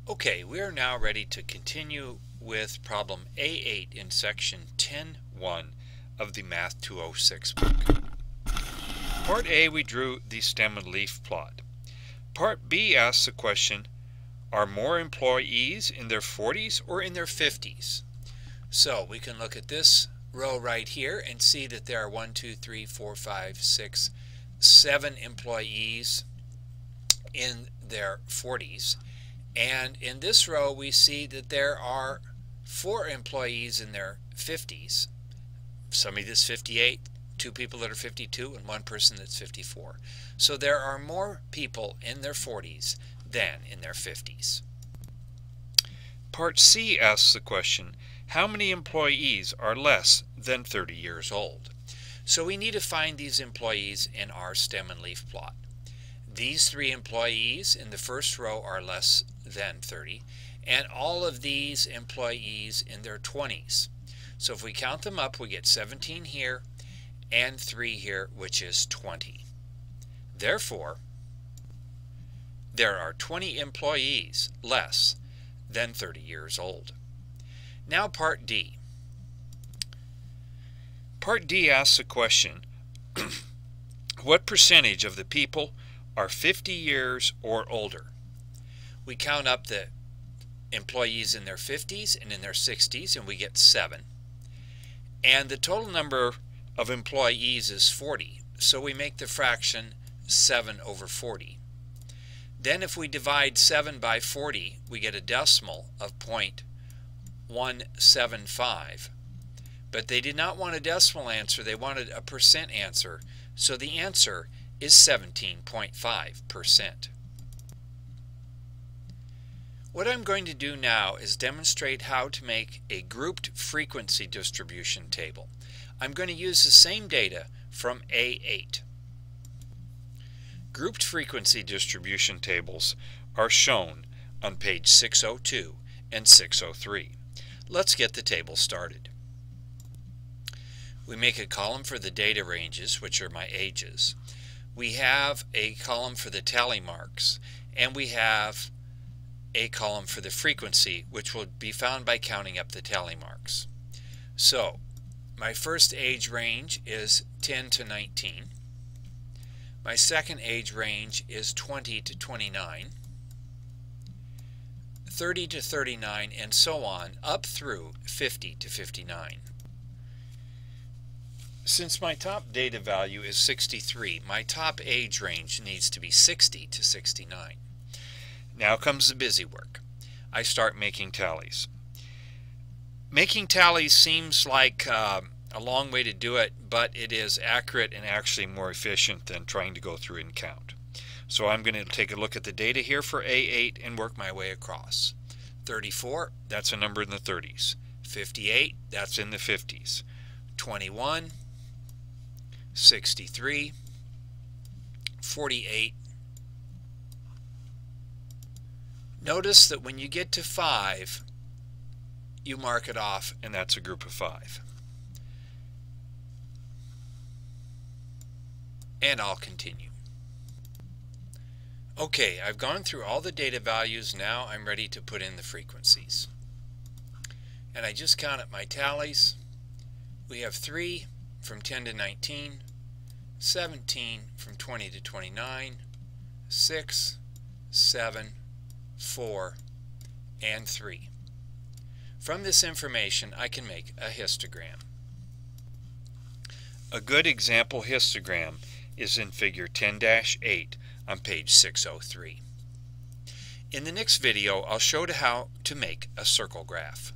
Okay, we are now ready to continue with problem A8 in section 10.1 of the Math 206 book. Part A, we drew the stem and leaf plot. Part B asks the question, are more employees in their 40s or in their 50s? So we can look at this row right here and see that there are 1, 2, 3, 4, 5, 6, 7 employees in their 40s. And in this row we see that there are 4 employees in their 50s. Somebody that's 58, 2 people that are 52, and 1 person that's 54. So there are more people in their 40s than in their 50s. Part C asks the question, how many employees are less than 30 years old? So we need to find these employees in our stem and leaf plot. These 3 employees in the first row are less than 30, and all of these employees in their 20s. So if we count them up, we get 17 here and 3 here, which is 20. Therefore, there are 20 employees less than 30 years old. Now Part D. Part D asks the question, what percentage of the people are 50 years or older? We count up the employees in their 50s and in their 60s, and we get 7. And the total number of employees is 40, so we make the fraction 7 over 40. Then if we divide 7 by 40, we get a decimal of 0.175. But they did not want a decimal answer, they wanted a percent answer, so the answer is 17.5%. What I'm going to do now is demonstrate how to make a grouped frequency distribution table. I'm going to use the same data from A8. Grouped frequency distribution tables are shown on page 602 and 603. Let's get the table started. We make a column for the data ranges, which are my ages. We have a column for the tally marks, and we have a column for the frequency, which will be found by counting up the tally marks. So my first age range is 10 to 19. My second age range is 20 to 29, 30 to 39, and so on up through 50 to 59. Since my top data value is 63, my top age range needs to be 60 to 69. Now comes the busy work. I start making tallies. Making tallies seems like a long way to do it, but it is accurate and actually more efficient than trying to go through and count. So I'm going to take a look at the data here for A8 and work my way across. 34, that's a number in the 30s. 58, that's in the 50s. 21, 63, 48. Notice that when you get to 5, you mark it off, and that's a group of 5. And I'll continue. Okay, I've gone through all the data values. Now I'm ready to put in the frequencies. And I just counted my tallies. We have 3 from 10 to 19, 17 from 20 to 29, 6, 7, 4, and 3. From this information, I can make a histogram. A good example histogram is in figure 10-8 on page 603. In the next video, I'll show how to make a circle graph.